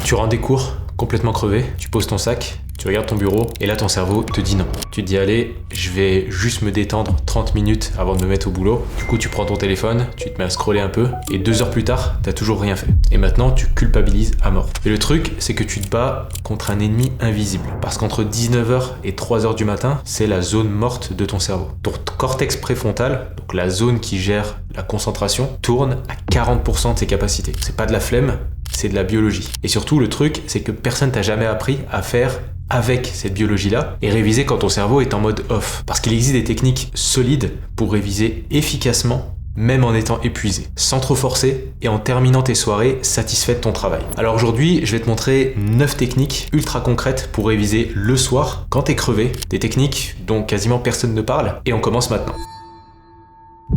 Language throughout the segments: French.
Tu rentres des cours, complètement crevé, tu poses ton sac, tu regardes ton bureau, et là ton cerveau te dit non. Tu te dis allez, je vais juste me détendre 30 minutes avant de me mettre au boulot. Du coup tu prends ton téléphone, tu te mets à scroller un peu, et 2 heures plus tard, t'as toujours rien fait. Et maintenant tu culpabilises à mort. Et le truc, c'est que tu te bats contre un ennemi invisible. Parce qu'entre 19h et 3h du matin, c'est la zone morte de ton cerveau. Ton cortex préfrontal, donc la zone qui gère la concentration, tourne à 40% de ses capacités. C'est pas de la flemme, c'est de la biologie. Et surtout, le truc, c'est que personne t'a jamais appris à faire avec cette biologie-là et réviser quand ton cerveau est en mode off. Parce qu'il existe des techniques solides pour réviser efficacement, même en étant épuisé, sans trop forcer et en terminant tes soirées satisfait de ton travail. Alors aujourd'hui, je vais te montrer 9 techniques ultra concrètes pour réviser le soir quand t'es crevé, des techniques dont quasiment personne ne parle, et on commence maintenant.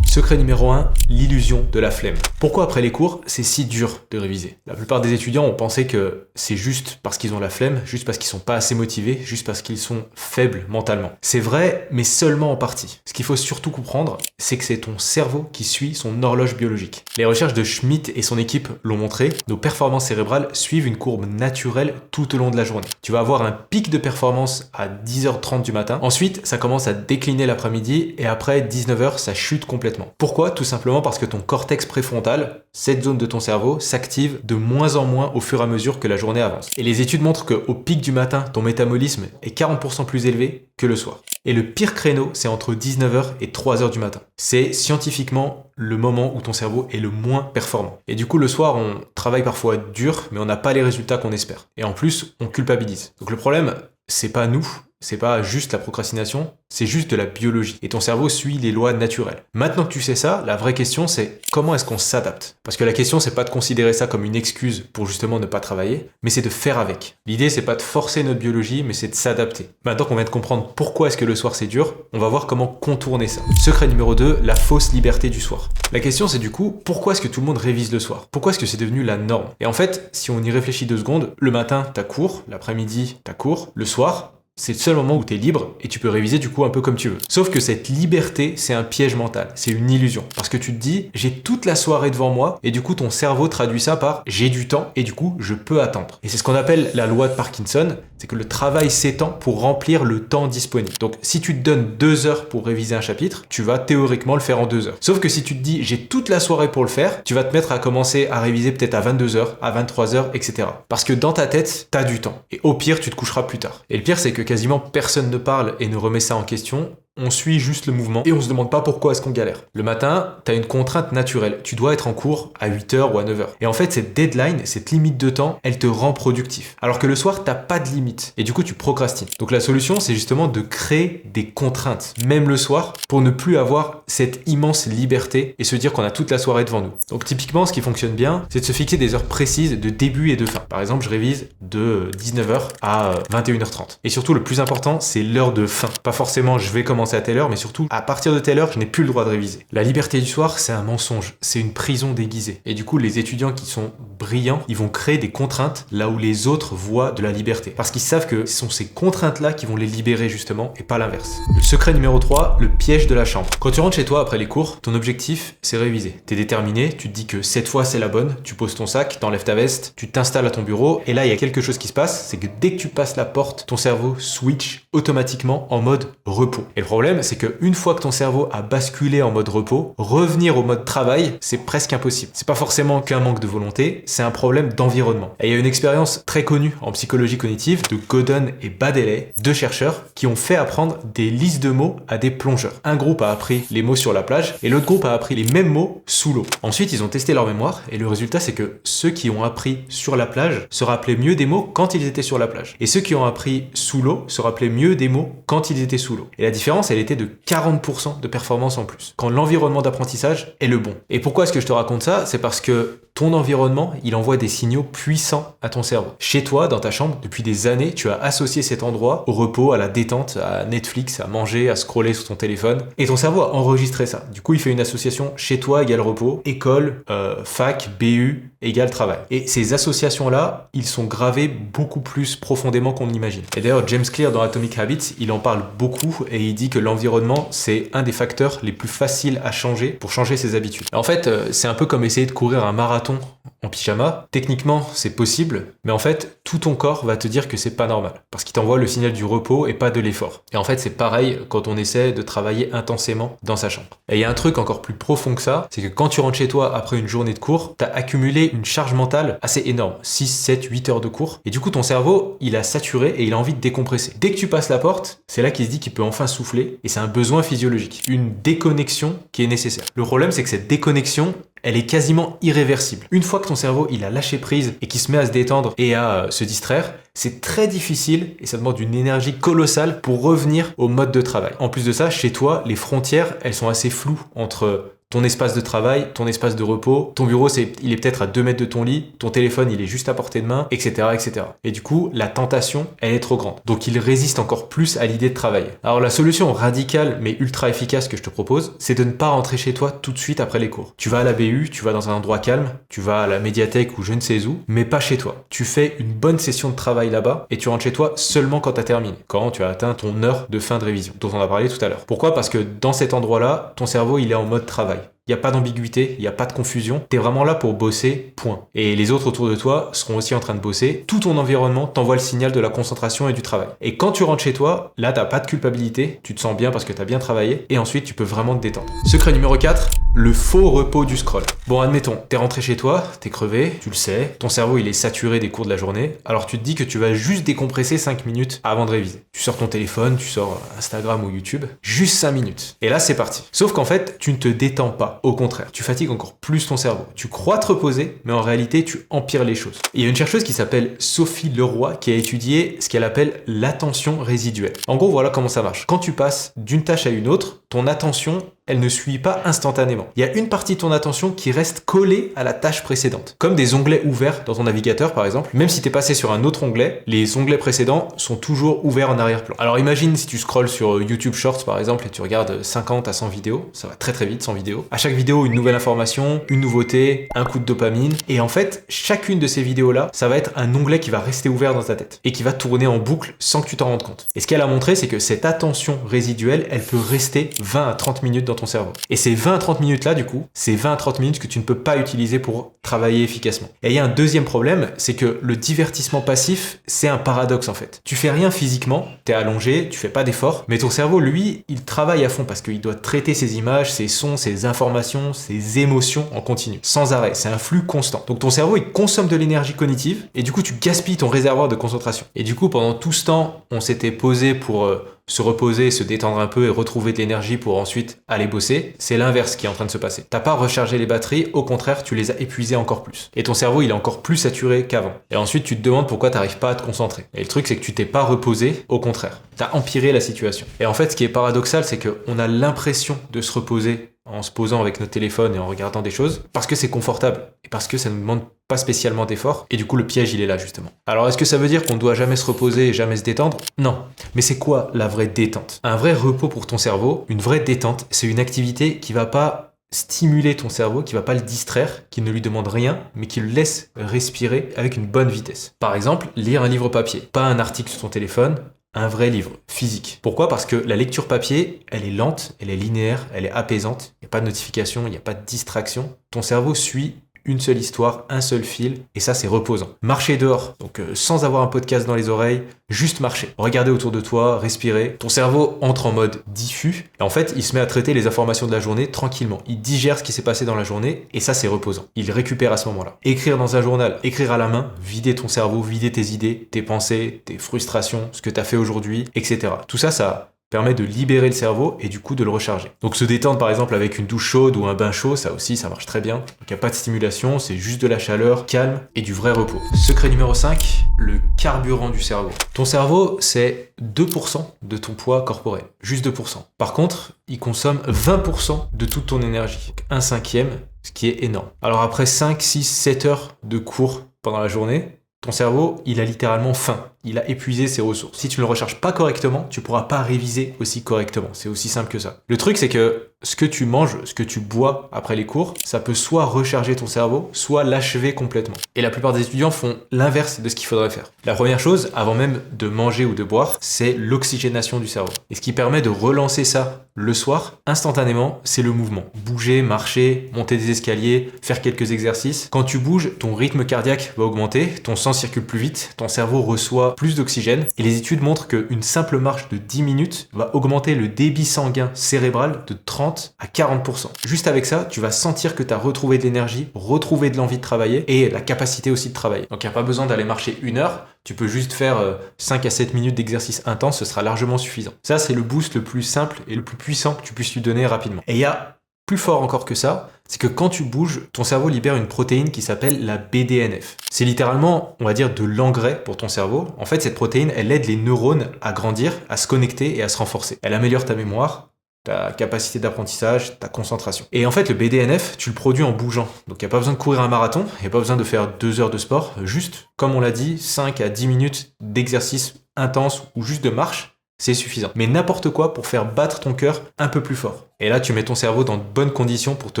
Secret numéro 1, l'illusion de la flemme. Pourquoi après les cours, c'est si dur de réviser? La plupart des étudiants ont pensé que c'est juste parce qu'ils ont la flemme, juste parce qu'ils sont pas assez motivés, juste parce qu'ils sont faibles mentalement. C'est vrai, mais seulement en partie. Ce qu'il faut surtout comprendre, c'est que c'est ton cerveau qui suit son horloge biologique. Les recherches de Schmidt et son équipe l'ont montré, nos performances cérébrales suivent une courbe naturelle tout au long de la journée. Tu vas avoir un pic de performance à 10h30 du matin, ensuite ça commence à décliner l'après-midi et après 19h ça chute complètement. Pourquoi? Tout simplement parce que ton cortex préfrontal, cette zone de ton cerveau, s'active de moins en moins au fur et à mesure que la journée avance. Et les études montrent qu'au pic du matin, ton métabolisme est 40% plus élevé que le soir. Et le pire créneau, c'est entre 19h et 3h du matin. C'est scientifiquement le moment où ton cerveau est le moins performant. Et du coup, le soir, on travaille parfois dur, mais on n'a pas les résultats qu'on espère. Et en plus, on culpabilise. Donc le problème, c'est pas nous, c'est pas juste la procrastination, c'est juste de la biologie. Et ton cerveau suit les lois naturelles. Maintenant que tu sais ça, la vraie question c'est comment est-ce qu'on s'adapte? Parce que la question c'est pas de considérer ça comme une excuse pour justement ne pas travailler, mais c'est de faire avec. L'idée c'est pas de forcer notre biologie, mais c'est de s'adapter. Maintenant qu'on vient de comprendre pourquoi est-ce que le soir c'est dur, on va voir comment contourner ça. Secret numéro 2, la fausse liberté du soir. La question c'est du coup, pourquoi est-ce que tout le monde révise le soir? Pourquoi est-ce que c'est devenu la norme? Et en fait, si on y réfléchit 2 secondes, le matin t'as cours, l'après-midi t'as cours, le soir, c'est le seul moment où tu es libre et tu peux réviser du coup un peu comme tu veux. Sauf que cette liberté, c'est un piège mental, c'est une illusion. Parce que tu te dis, j'ai toute la soirée devant moi et du coup ton cerveau traduit ça par j'ai du temps et du coup je peux attendre. Et c'est ce qu'on appelle la loi de Parkinson, c'est que le travail s'étend pour remplir le temps disponible. Donc si tu te donnes 2 heures pour réviser un chapitre, tu vas théoriquement le faire en 2 heures. Sauf que si tu te dis j'ai toute la soirée pour le faire, tu vas te mettre à commencer à réviser peut-être à 22 heures, à 23 heures, etc. Parce que dans ta tête, t'as du temps. Et au pire, tu te coucheras plus tard. Et le pire, c'est que quasiment personne ne parle et ne remet ça en question. On suit juste le mouvement et on se demande pas pourquoi est-ce qu'on galère. Le matin, t'as une contrainte naturelle. Tu dois être en cours à 8h ou à 9h. Et en fait, cette deadline, cette limite de temps, elle te rend productif. Alors que le soir, t'as pas de limite. Et du coup, tu procrastines. Donc la solution, c'est justement de créer des contraintes, même le soir, pour ne plus avoir cette immense liberté et se dire qu'on a toute la soirée devant nous. Donc typiquement, ce qui fonctionne bien, c'est de se fixer des heures précises de début et de fin. Par exemple, je révise de 19h à 21h30. Et surtout, le plus important, c'est l'heure de fin. Pas forcément, je vais commencer à telle heure, mais surtout, à partir de telle heure, je n'ai plus le droit de réviser. La liberté du soir, c'est un mensonge. C'est une prison déguisée. Et du coup, les étudiants qui sont brillants, ils vont créer des contraintes là où les autres voient de la liberté. Parce qu'ils savent que ce sont ces contraintes-là qui vont les libérer justement, et pas l'inverse. Le secret numéro 3, le piège de la chambre. Quand tu rentres chez toi après les cours, ton objectif, c'est réviser. T'es déterminé, tu te dis que cette fois c'est la bonne, tu poses ton sac, t'enlèves ta veste, tu t'installes à ton bureau, et là, il y a quelque chose qui se passe, c'est que dès que tu passes la porte, ton cerveau switch automatiquement en mode repos. Et le problème, c'est qu'une fois que ton cerveau a basculé en mode repos, revenir au mode travail, c'est presque impossible. C'est pas forcément qu'un manque de volonté, c'est un problème d'environnement. Et il y a une expérience très connue en psychologie cognitive de Godin et Baddeley, 2 chercheurs qui ont fait apprendre des listes de mots à des plongeurs. Un groupe a appris les mots sur la plage et l'autre groupe a appris les mêmes mots sous l'eau. Ensuite, ils ont testé leur mémoire et le résultat, c'est que ceux qui ont appris sur la plage se rappelaient mieux des mots quand ils étaient sur la plage. Et ceux qui ont appris sous l'eau se rappelaient mieux des mots quand ils étaient sous l'eau. Et la différence, elle était de 40% de performance en plus, quand l'environnement d'apprentissage est le bon. Et pourquoi est-ce que je te raconte ça? C'est parce que ton environnement, il envoie des signaux puissants à ton cerveau. Chez toi, dans ta chambre, depuis des années, tu as associé cet endroit au repos, à la détente, à Netflix, à manger, à scroller sur ton téléphone. Et ton cerveau a enregistré ça. Du coup, il fait une association chez toi égale repos, école, fac, BU égale travail. Et ces associations-là, ils sont gravés beaucoup plus profondément qu'on l'imagine. Et d'ailleurs, James Clear dans Atomic Habits, il en parle beaucoup et il dit que l'environnement, c'est un des facteurs les plus faciles à changer pour changer ses habitudes. En fait, c'est un peu comme essayer de courir un marathon marathon en pyjama, techniquement c'est possible, mais en fait tout ton corps va te dire que c'est pas normal, parce qu'il t'envoie le signal du repos et pas de l'effort. Et en fait c'est pareil quand on essaie de travailler intensément dans sa chambre. Et il y a un truc encore plus profond que ça, c'est que quand tu rentres chez toi après une journée de cours, t'as accumulé une charge mentale assez énorme, 6, 7, 8 heures de cours, et du coup ton cerveau il a saturé et il a envie de décompresser. Dès que tu passes la porte, c'est là qu'il se dit qu'il peut enfin souffler, et c'est un besoin physiologique, une déconnexion qui est nécessaire. Le problème c'est que cette déconnexion, elle est quasiment irréversible. Une fois que ton cerveau il a lâché prise et qu'il se met à se détendre et à se distraire, c'est très difficile et ça demande une énergie colossale pour revenir au mode de travail. En plus de ça, chez toi, les frontières, elles sont assez floues entre ton espace de travail, ton espace de repos, ton bureau, il est peut-être à 2 mètres de ton lit, ton téléphone, il est juste à portée de main, etc., etc. Et du coup, la tentation, elle est trop grande. Donc, il résiste encore plus à l'idée de travailler. Alors, la solution radicale, mais ultra efficace que je te propose, c'est de ne pas rentrer chez toi tout de suite après les cours. Tu vas à la BU, tu vas dans un endroit calme, tu vas à la médiathèque ou je ne sais où, mais pas chez toi. Tu fais une bonne session de travail là-bas et tu rentres chez toi seulement quand tu as terminé, quand tu as atteint ton heure de fin de révision, dont on a parlé tout à l'heure. Pourquoi ? Parce que dans cet endroit-là, ton cerveau, il est en mode travail. Il n'y a pas d'ambiguïté, il n'y a pas de confusion. Tu es vraiment là pour bosser, point. Et les autres autour de toi seront aussi en train de bosser. Tout ton environnement t'envoie le signal de la concentration et du travail. Et quand tu rentres chez toi, là, t'as pas de culpabilité. Tu te sens bien parce que tu as bien travaillé. Et ensuite, tu peux vraiment te détendre. Secret numéro 4, le faux repos du scroll. Bon, admettons, t'es rentré chez toi, t'es crevé, tu le sais. Ton cerveau, il est saturé des cours de la journée. Alors tu te dis que tu vas juste décompresser 5 minutes avant de réviser. Tu sors ton téléphone, tu sors Instagram ou YouTube. Juste 5 minutes. Et là, c'est parti. Sauf qu'en fait, tu ne te détends pas. Au contraire, tu fatigues encore plus ton cerveau. Tu crois te reposer, mais en réalité, tu empires les choses. Et il y a une chercheuse qui s'appelle Sophie Leroy qui a étudié ce qu'elle appelle l'attention résiduelle. En gros, voilà comment ça marche. Quand tu passes d'une tâche à une autre, ton attention, elle ne suit pas instantanément. Il y a une partie de ton attention qui reste collée à la tâche précédente. Comme des onglets ouverts dans ton navigateur, par exemple. Même si tu es passé sur un autre onglet, les onglets précédents sont toujours ouverts en arrière-plan. Alors imagine si tu scrolles sur YouTube Shorts, par exemple, et tu regardes 50 à 100 vidéos. Ça va très très vite, 100 vidéos. À chaque vidéo, une nouvelle information, une nouveauté, un coup de dopamine. Et en fait, chacune de ces vidéos-là, ça va être un onglet qui va rester ouvert dans ta tête. Et qui va tourner en boucle sans que tu t'en rendes compte. Et ce qu'elle a montré, c'est que cette attention résiduelle, elle peut rester 20 à 30 minutes dans ton cerveau. Et ces 20 à 30 minutes là, du coup, c'est 20 à 30 minutes que tu ne peux pas utiliser pour travailler efficacement. Et il y a un deuxième problème, c'est que le divertissement passif, c'est un paradoxe en fait. Tu fais rien physiquement, t'es allongé, tu fais pas d'effort, mais ton cerveau, lui, il travaille à fond parce qu'il doit traiter ses images, ses sons, ses informations, ses émotions en continu, sans arrêt. C'est un flux constant. Donc ton cerveau, il consomme de l'énergie cognitive et du coup, tu gaspilles ton réservoir de concentration. Et du coup, pendant tout ce temps, on s'était posé pour se reposer, se détendre un peu et retrouver de l'énergie pour ensuite aller bosser, c'est l'inverse qui est en train de se passer. T'as pas rechargé les batteries, au contraire, tu les as épuisées encore plus. Et ton cerveau, il est encore plus saturé qu'avant. Et ensuite, tu te demandes pourquoi t'arrives pas à te concentrer. Et le truc, c'est que tu t'es pas reposé, au contraire. T'as empiré la situation. Et en fait, ce qui est paradoxal, c'est qu'on a l'impression de se reposer en se posant avec notre téléphone et en regardant des choses, parce que c'est confortable, et parce que ça ne demande pas spécialement d'effort, et du coup le piège il est là justement. Alors est-ce que ça veut dire qu'on doit jamais se reposer et jamais se détendre ? Non. Mais c'est quoi la vraie détente ? Un vrai repos pour ton cerveau, une vraie détente, c'est une activité qui va pas stimuler ton cerveau, qui va pas le distraire, qui ne lui demande rien, mais qui le laisse respirer avec une bonne vitesse. Par exemple, lire un livre papier, pas un article sur ton téléphone, un vrai livre, physique. Pourquoi ? Parce que la lecture papier, elle est lente, elle est linéaire, elle est apaisante, il n'y a pas de notification, il n'y a pas de distraction. Ton cerveau suit une seule histoire, un seul fil, et ça c'est reposant. Marcher dehors, donc sans avoir un podcast dans les oreilles, juste marcher. Regarder autour de toi, respirer. Ton cerveau entre en mode diffus, et en fait il se met à traiter les informations de la journée tranquillement. Il digère ce qui s'est passé dans la journée, et ça c'est reposant. Il récupère à ce moment-là. Écrire dans un journal, écrire à la main, vider ton cerveau, vider tes idées, tes pensées, tes frustrations, ce que t'as fait aujourd'hui, etc. Tout ça, ça permet de libérer le cerveau et du coup de le recharger. Donc se détendre par exemple avec une douche chaude ou un bain chaud, ça aussi ça marche très bien. Donc il n'y a pas de stimulation, c'est juste de la chaleur, calme et du vrai repos. Secret numéro 5, le carburant du cerveau. Ton cerveau c'est 2% de ton poids corporel, juste 2%. Par contre, il consomme 20% de toute ton énergie, donc 1/5, ce qui est énorme. Alors après 5, 6, 7 heures de cours pendant la journée, ton cerveau, il a littéralement faim. Il a épuisé ses ressources. Si tu ne le recharges pas correctement, tu pourras pas réviser aussi correctement. C'est aussi simple que ça. Le truc, c'est que ce que tu manges, ce que tu bois après les cours, ça peut soit recharger ton cerveau, soit l'achever complètement. Et la plupart des étudiants font l'inverse de ce qu'il faudrait faire. La première chose, avant même de manger ou de boire, c'est l'oxygénation du cerveau. Et ce qui permet de relancer ça le soir, instantanément, c'est le mouvement. Bouger, marcher, monter des escaliers, faire quelques exercices. Quand tu bouges, ton rythme cardiaque va augmenter, ton sang circule plus vite, ton cerveau reçoit plus d'oxygène. Et les études montrent qu'une simple marche de 10 minutes va augmenter le débit sanguin cérébral de 30 à 40%. Juste avec ça, tu vas sentir que tu as retrouvé de l'énergie, retrouvé de l'envie de travailler et la capacité aussi de travailler. Donc il n'y a pas besoin d'aller marcher 1 heure, tu peux juste faire 5 à 7 minutes d'exercice intense, ce sera largement suffisant. Ça, c'est le boost le plus simple et le plus puissant que tu puisses lui donner rapidement. Et il y a plus fort encore que ça, c'est que quand tu bouges, ton cerveau libère une protéine qui s'appelle la BDNF. C'est littéralement, on va dire, de l'engrais pour ton cerveau. En fait, cette protéine, elle aide les neurones à grandir, à se connecter et à se renforcer. Elle améliore ta mémoire, ta capacité d'apprentissage, ta concentration. Et en fait, le BDNF, tu le produis en bougeant. Donc, il n'y a pas besoin de courir un marathon, il n'y a pas besoin de faire 2 heures de sport. Juste, comme on l'a dit, 5 à 10 minutes d'exercice intense ou juste de marche, c'est suffisant. Mais n'importe quoi pour faire battre ton cœur un peu plus fort. Et là, tu mets ton cerveau dans de bonnes conditions pour te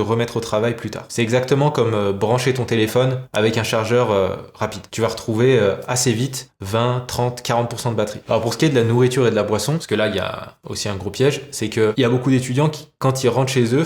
remettre au travail plus tard. C'est exactement comme brancher ton téléphone avec un chargeur rapide. Tu vas retrouver assez vite 20, 30, 40% de batterie. Alors pour ce qui est de la nourriture et de la boisson, parce que là, il y a aussi un gros piège, c'est qu'il y a beaucoup d'étudiants qui, quand ils rentrent chez eux,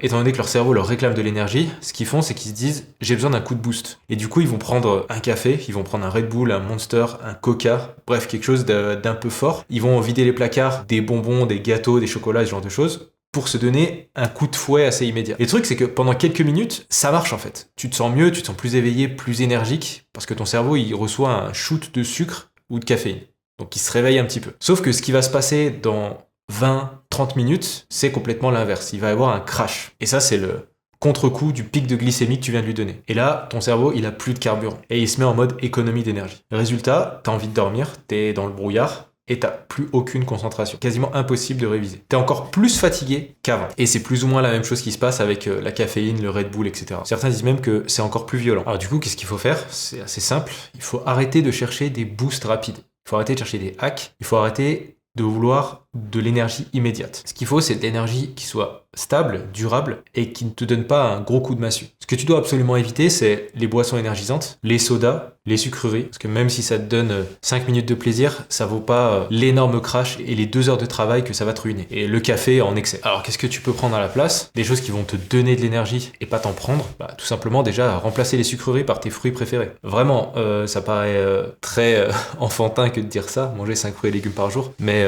étant donné que leur cerveau leur réclame de l'énergie, ce qu'ils font, c'est qu'ils se disent « j'ai besoin d'un coup de boost ». Et du coup, ils vont prendre un café, ils vont prendre un Red Bull, un Monster, un Coca, bref, quelque chose d'un peu fort. Ils vont vider les placards des bonbons, des gâteaux, des chocolats, ce genre de choses, pour se donner un coup de fouet assez immédiat. Et le truc, c'est que pendant quelques minutes, ça marche en fait. Tu te sens mieux, tu te sens plus éveillé, plus énergique, parce que ton cerveau, il reçoit un shoot de sucre ou de caféine. Donc il se réveille un petit peu. Sauf que ce qui va se passer dans 20, 30 minutes, c'est complètement l'inverse. Il va y avoir un crash. Et ça, c'est le contre-coup du pic de glycémie que tu viens de lui donner. Et là, ton cerveau, il a plus de carburant. Et il se met en mode économie d'énergie. Résultat, t'as envie de dormir, t'es dans le brouillard, et t'as plus aucune concentration. Quasiment impossible de réviser. T'es encore plus fatigué qu'avant. Et c'est plus ou moins la même chose qui se passe avec la caféine, le Red Bull, etc. Certains disent même que c'est encore plus violent. Alors du coup, qu'est-ce qu'il faut faire? C'est assez simple. Il faut arrêter de chercher des boosts rapides. Il faut arrêter de chercher des hacks. Il faut arrêter de vouloir de l'énergie immédiate. Ce qu'il faut, c'est de l'énergie qui soit stable, durable et qui ne te donne pas un gros coup de massue. Ce que tu dois absolument éviter, c'est les boissons énergisantes, les sodas, les sucreries, parce que même si ça te donne 5 minutes de plaisir, ça vaut pas l'énorme crash et les 2 heures de travail que ça va te ruiner. Et le café en excès. Alors qu'est-ce que tu peux prendre à la place? Des choses qui vont te donner de l'énergie et pas t'en prendre. Tout simplement déjà remplacer les sucreries par tes fruits préférés. Vraiment, ça paraît très enfantin que de dire ça, manger 5 fruits et légumes par jour, mais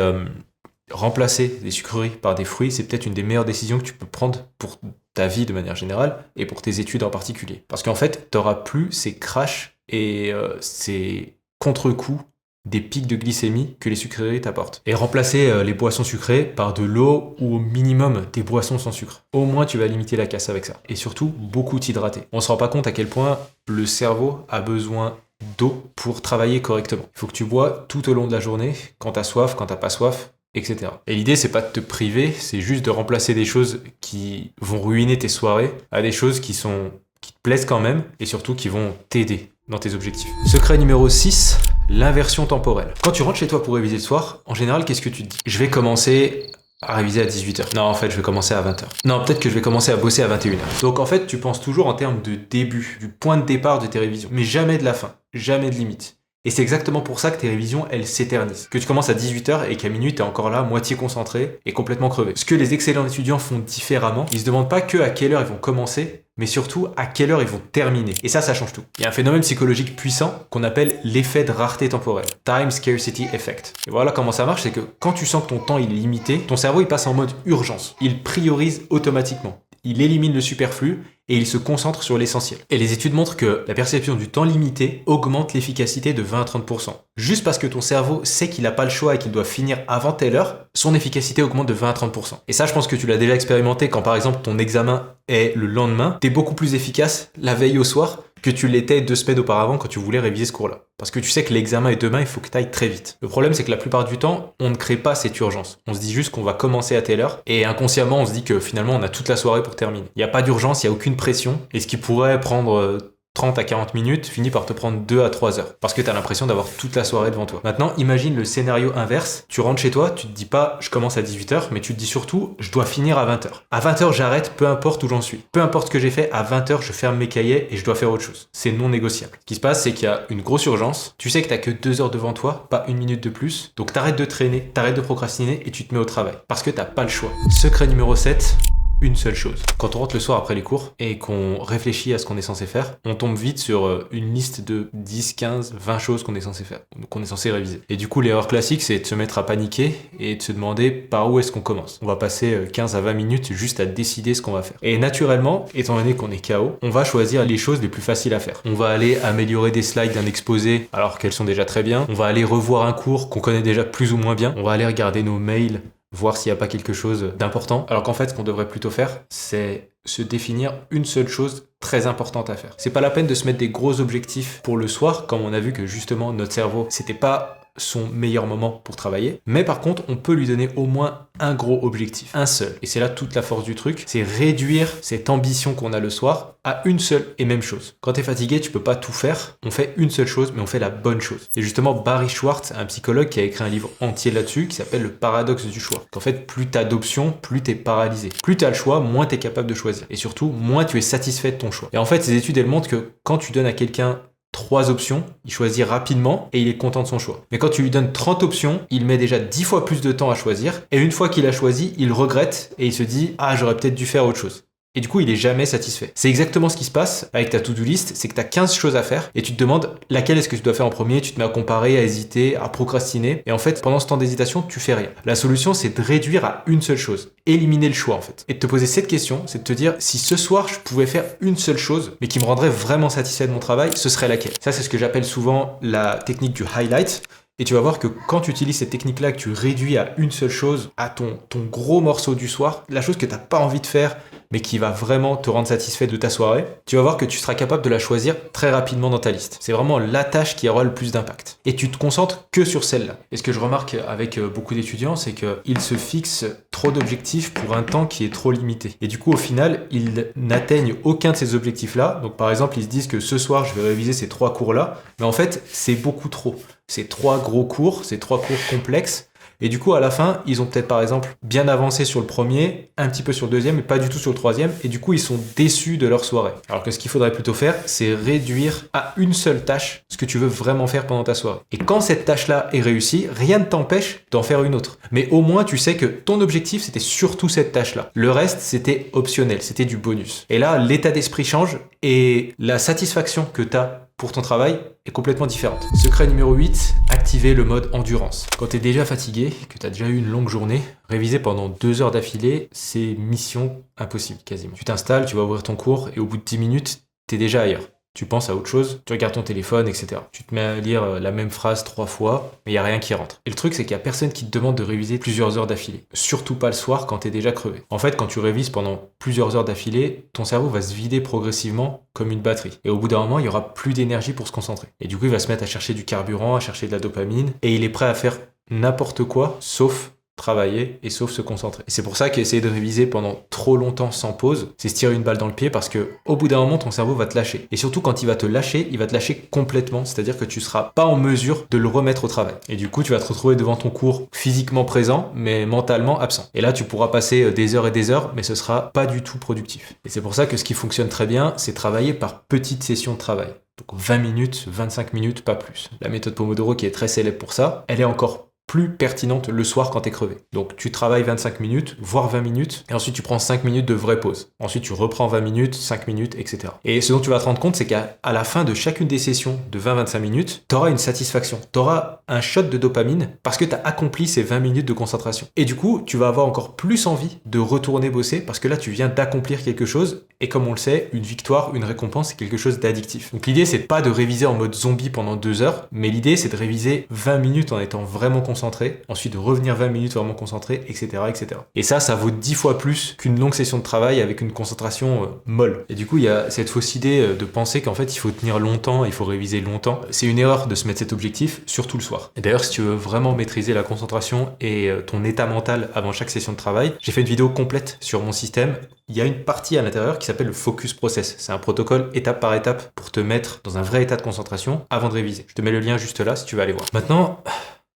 remplacer des sucreries par des fruits, c'est peut-être une des meilleures décisions que tu peux prendre pour ta vie de manière générale et pour tes études en particulier. Parce qu'en fait, tu n'auras plus ces crashs et ces contre-coups des pics de glycémie que les sucreries t'apportent. Et remplacer les boissons sucrées par de l'eau ou au minimum des boissons sans sucre. Au moins, tu vas limiter la casse avec ça. Et surtout, beaucoup t'hydrater. On ne se rend pas compte à quel point le cerveau a besoin d'eau pour travailler correctement. Il faut que tu bois tout au long de la journée, quand tu as soif, quand tu n'as pas soif, etc. Et l'idée, c'est pas de te priver, c'est juste de remplacer des choses qui vont ruiner tes soirées à des choses qui te plaisent quand même et surtout qui vont t'aider dans tes objectifs. Secret numéro 6, l'inversion temporelle. Quand tu rentres chez toi pour réviser le soir, en général, qu'est-ce que tu te dis? Je vais commencer à réviser à 18h. Non, en fait, je vais commencer à 20h. Non, peut-être que je vais commencer à bosser à 21h. Donc en fait, tu penses toujours en termes de début, du point de départ de tes révisions, mais jamais de la fin, jamais de limite. Et c'est exactement pour ça que tes révisions, elles s'éternisent. Que tu commences à 18h et qu'à minuit, t'es encore là, moitié concentré et complètement crevé. Ce que les excellents étudiants font différemment, ils se demandent pas que à quelle heure ils vont commencer, mais surtout à quelle heure ils vont terminer. Et ça change tout. Il y a un phénomène psychologique puissant qu'on appelle l'effet de rareté temporelle. Time Scarcity Effect. Et voilà comment ça marche, c'est que quand tu sens que ton temps il est limité, ton cerveau il passe en mode urgence. Il priorise automatiquement. Il élimine le superflu et il se concentre sur l'essentiel. Et les études montrent que la perception du temps limité augmente l'efficacité de 20 à 30%. Juste parce que ton cerveau sait qu'il n'a pas le choix et qu'il doit finir avant telle heure, son efficacité augmente de 20 à 30%. Et ça, je pense que tu l'as déjà expérimenté quand par exemple ton examen est le lendemain, t'es beaucoup plus efficace la veille au soir que tu l'étais 2 semaines auparavant quand tu voulais réviser ce cours-là. Parce que tu sais que l'examen est demain, il faut que tu ailles très vite. Le problème, c'est que la plupart du temps, on ne crée pas cette urgence. On se dit juste qu'on va commencer à telle heure et inconsciemment, on se dit que finalement, on a toute la soirée pour terminer. Il n'y a pas d'urgence, il n'y a aucune pression et ce qui pourrait prendre 30 à 40 minutes finit par te prendre 2 à 3 heures parce que tu as l'impression d'avoir toute la soirée devant toi. Maintenant, imagine le scénario inverse. Tu rentres chez toi, tu te dis pas je commence à 18h, mais tu te dis surtout je dois finir à 20h. À 20h, j'arrête, peu importe où j'en suis. Peu importe ce que j'ai fait, à 20h, je ferme mes cahiers et je dois faire autre chose. C'est non négociable. Ce qui se passe, c'est qu'il y a une grosse urgence. Tu sais que t'as que 2 heures devant toi, pas une minute de plus. Donc t'arrêtes de traîner, t'arrêtes de procrastiner et tu te mets au travail. Parce que t'as pas le choix. Secret numéro 7. Une seule chose. Quand on rentre le soir après les cours et qu'on réfléchit à ce qu'on est censé faire, on tombe vite sur une liste de 10, 15, 20 choses qu'on est censé faire, qu'on est censé réviser. Et du coup, l'erreur classique, c'est de se mettre à paniquer et de se demander par où est-ce qu'on commence. On va passer 15 à 20 minutes juste à décider ce qu'on va faire. Et naturellement, étant donné qu'on est KO, on va choisir les choses les plus faciles à faire. On va aller améliorer des slides d'un exposé alors qu'elles sont déjà très bien. On va aller revoir un cours qu'on connaît déjà plus ou moins bien. On va aller regarder nos mails, voir s'il n'y a pas quelque chose d'important. Alors qu'en fait, ce qu'on devrait plutôt faire, c'est se définir une seule chose très importante à faire. C'est pas la peine de se mettre des gros objectifs pour le soir, comme on a vu que justement notre cerveau, c'était pas son meilleur moment pour travailler. Mais par contre, on peut lui donner au moins un gros objectif, un seul. Et c'est là toute la force du truc, c'est réduire cette ambition qu'on a le soir à une seule et même chose. Quand t'es fatigué, tu peux pas tout faire. On fait une seule chose, mais on fait la bonne chose. Et justement, Barry Schwartz, un psychologue qui a écrit un livre entier là-dessus, qui s'appelle Le paradoxe du choix. Qu'en fait, plus t'as d'options, plus t'es paralysé. Plus t'as le choix, moins t'es capable de choisir. Et surtout, moins tu es satisfait de ton choix. Et en fait, ces études, elles montrent que quand tu donnes à quelqu'un 3 options, il choisit rapidement et il est content de son choix. Mais quand tu lui donnes 30 options, il met déjà 10 fois plus de temps à choisir et une fois qu'il a choisi, il regrette et il se dit « Ah, j'aurais peut-être dû faire autre chose ». Et du coup, il est jamais satisfait. C'est exactement ce qui se passe avec ta to-do list, c'est que tu as 15 choses à faire et tu te demandes laquelle est-ce que tu dois faire en premier, tu te mets à comparer, à hésiter, à procrastiner et en fait, pendant ce temps d'hésitation, tu fais rien. La solution, c'est de réduire à une seule chose, éliminer le choix en fait. Et de te poser cette question, c'est de te dire si ce soir, je pouvais faire une seule chose mais qui me rendrait vraiment satisfait de mon travail, ce serait laquelle? Ça, c'est ce que j'appelle souvent la technique du highlight. Et tu vas voir que quand tu utilises cette technique-là, que tu réduis à une seule chose, à ton gros morceau du soir, la chose que tu n'as pas envie de faire, mais qui va vraiment te rendre satisfait de ta soirée, tu vas voir que tu seras capable de la choisir très rapidement dans ta liste. C'est vraiment la tâche qui aura le plus d'impact. Et tu te concentres que sur celle-là. Et ce que je remarque avec beaucoup d'étudiants, c'est qu'ils se fixent trop d'objectifs pour un temps qui est trop limité. Et du coup, au final, ils n'atteignent aucun de ces objectifs-là. Donc par exemple, ils se disent que ce soir, je vais réviser ces 3 cours-là. Mais en fait, c'est beaucoup trop. C'est 3 gros cours, c'est 3 cours complexes. Et du coup, à la fin, ils ont peut-être par exemple bien avancé sur le premier, un petit peu sur le deuxième, mais pas du tout sur le troisième. Et du coup, ils sont déçus de leur soirée. Alors que ce qu'il faudrait plutôt faire, c'est réduire à une seule tâche ce que tu veux vraiment faire pendant ta soirée. Et quand cette tâche-là est réussie, rien ne t'empêche d'en faire une autre. Mais au moins, tu sais que ton objectif, c'était surtout cette tâche-là. Le reste, c'était optionnel, c'était du bonus. Et là, l'état d'esprit change et la satisfaction que tu as pour ton travail est complètement différente. Secret numéro 8, activer le mode endurance. Quand tu es déjà fatigué, que tu as déjà eu une longue journée, réviser pendant 2 heures d'affilée, c'est mission impossible quasiment. Tu t'installes, tu vas ouvrir ton cours et au bout de 10 minutes, tu es déjà ailleurs. Tu penses à autre chose, tu regardes ton téléphone, etc. Tu te mets à lire la même phrase 3 fois, mais il n'y a rien qui rentre. Et le truc, c'est qu'il n'y a personne qui te demande de réviser plusieurs heures d'affilée. Surtout pas le soir quand tu es déjà crevé. En fait, quand tu révises pendant plusieurs heures d'affilée, ton cerveau va se vider progressivement comme une batterie. Et au bout d'un moment, il n'y aura plus d'énergie pour se concentrer. Et du coup, il va se mettre à chercher du carburant, à chercher de la dopamine, et il est prêt à faire n'importe quoi, sauf travailler et sauf se concentrer. Et c'est pour ça qu'essayer de réviser pendant trop longtemps sans pause, c'est se tirer une balle dans le pied parce que au bout d'un moment, ton cerveau va te lâcher. Et surtout, quand il va te lâcher complètement, c'est-à-dire que tu seras pas en mesure de le remettre au travail. Et du coup, tu vas te retrouver devant ton cours physiquement présent, mais mentalement absent. Et là, tu pourras passer des heures et des heures, mais ce sera pas du tout productif. Et c'est pour ça que ce qui fonctionne très bien, c'est travailler par petites sessions de travail. Donc 20 minutes, 25 minutes, pas plus. La méthode Pomodoro qui est très célèbre pour ça, elle est encore plus pertinente le soir quand t'es crevé. Donc tu travailles 25 minutes, voire 20 minutes, et ensuite tu prends 5 minutes de vraie pause. Ensuite tu reprends 20 minutes, 5 minutes, etc. Et ce dont tu vas te rendre compte, c'est qu'à la fin de chacune des sessions de 20-25 minutes, t'auras une satisfaction, t'auras un shot de dopamine parce que t'as accompli ces 20 minutes de concentration. Et du coup, tu vas avoir encore plus envie de retourner bosser parce que là tu viens d'accomplir quelque chose, et comme on le sait, une victoire, une récompense, c'est quelque chose d'addictif. Donc l'idée, c'est pas de réviser en mode zombie pendant 2 heures, mais l'idée, c'est de réviser 20 minutes en étant vraiment concentré concentré, ensuite revenir 20 minutes vraiment concentré, etc., etc. Et ça vaut 10 fois plus qu'une longue session de travail avec une concentration molle. Et du coup, il y a cette fausse idée de penser qu'en fait, il faut tenir longtemps, il faut réviser longtemps. C'est une erreur de se mettre cet objectif, surtout le soir. Et d'ailleurs, si tu veux vraiment maîtriser la concentration et ton état mental avant chaque session de travail, j'ai fait une vidéo complète sur mon système. Il y a une partie à l'intérieur qui s'appelle le focus process. C'est un protocole étape par étape pour te mettre dans un vrai état de concentration avant de réviser. Je te mets le lien juste là si tu veux aller voir. Maintenant,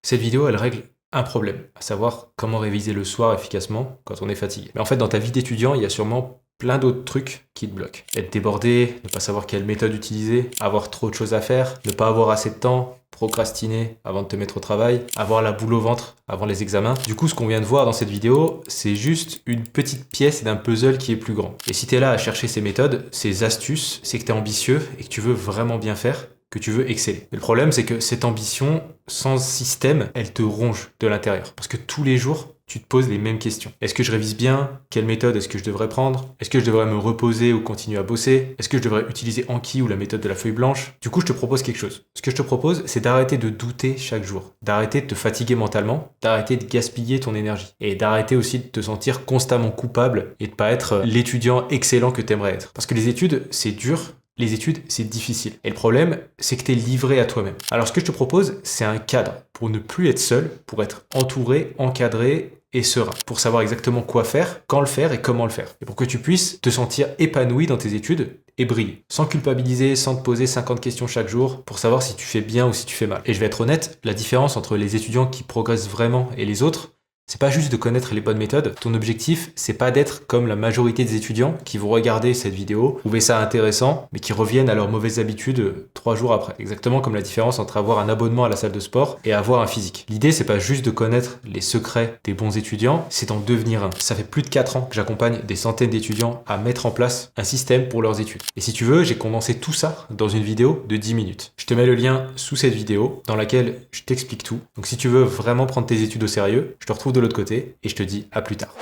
cette vidéo, elle règle un problème, à savoir comment réviser le soir efficacement quand on est fatigué. Mais en fait, dans ta vie d'étudiant, il y a sûrement plein d'autres trucs qui te bloquent. Être débordé, ne pas savoir quelle méthode utiliser, avoir trop de choses à faire, ne pas avoir assez de temps, procrastiner avant de te mettre au travail, avoir la boule au ventre avant les examens. Du coup, ce qu'on vient de voir dans cette vidéo, c'est juste une petite pièce d'un puzzle qui est plus grand. Et si tu es là à chercher ces méthodes, ces astuces, c'est que tu es ambitieux et que tu veux vraiment bien faire, que tu veux exceller. Et le problème, c'est que cette ambition, sans système, elle te ronge de l'intérieur. Parce que tous les jours, tu te poses les mêmes questions. Est-ce que je révise bien? Quelle méthode est-ce que je devrais prendre? Est-ce que je devrais me reposer ou continuer à bosser? Est-ce que je devrais utiliser Anki ou la méthode de la feuille blanche? Du coup, je te propose quelque chose. Ce que je te propose, c'est d'arrêter de douter chaque jour, d'arrêter de te fatiguer mentalement, d'arrêter de gaspiller ton énergie et d'arrêter aussi de te sentir constamment coupable et de pas être l'étudiant excellent que tu aimerais être. Parce que les études, c'est dur. Les études, c'est difficile. Et le problème, c'est que tu es livré à toi-même. Alors ce que je te propose, c'est un cadre pour ne plus être seul, pour être entouré, encadré et serein, pour savoir exactement quoi faire, quand le faire et comment le faire. Et pour que tu puisses te sentir épanoui dans tes études et briller, sans culpabiliser, sans te poser 50 questions chaque jour pour savoir si tu fais bien ou si tu fais mal. Et je vais être honnête, la différence entre les étudiants qui progressent vraiment et les autres, c'est pas juste de connaître les bonnes méthodes. Ton objectif, c'est pas d'être comme la majorité des étudiants qui vont regarder cette vidéo, trouver ça intéressant, mais qui reviennent à leurs mauvaises habitudes 3 jours après. Exactement comme la différence entre avoir un abonnement à la salle de sport et avoir un physique. L'idée, c'est pas juste de connaître les secrets des bons étudiants, c'est d'en devenir un. Ça fait plus de 4 ans que j'accompagne des centaines d'étudiants à mettre en place un système pour leurs études. Et si tu veux, j'ai condensé tout ça dans une vidéo de 10 minutes. Je te mets le lien sous cette vidéo dans laquelle je t'explique tout. Donc si tu veux vraiment prendre tes études au sérieux, je te retrouve de l'autre côté et je te dis à plus tard.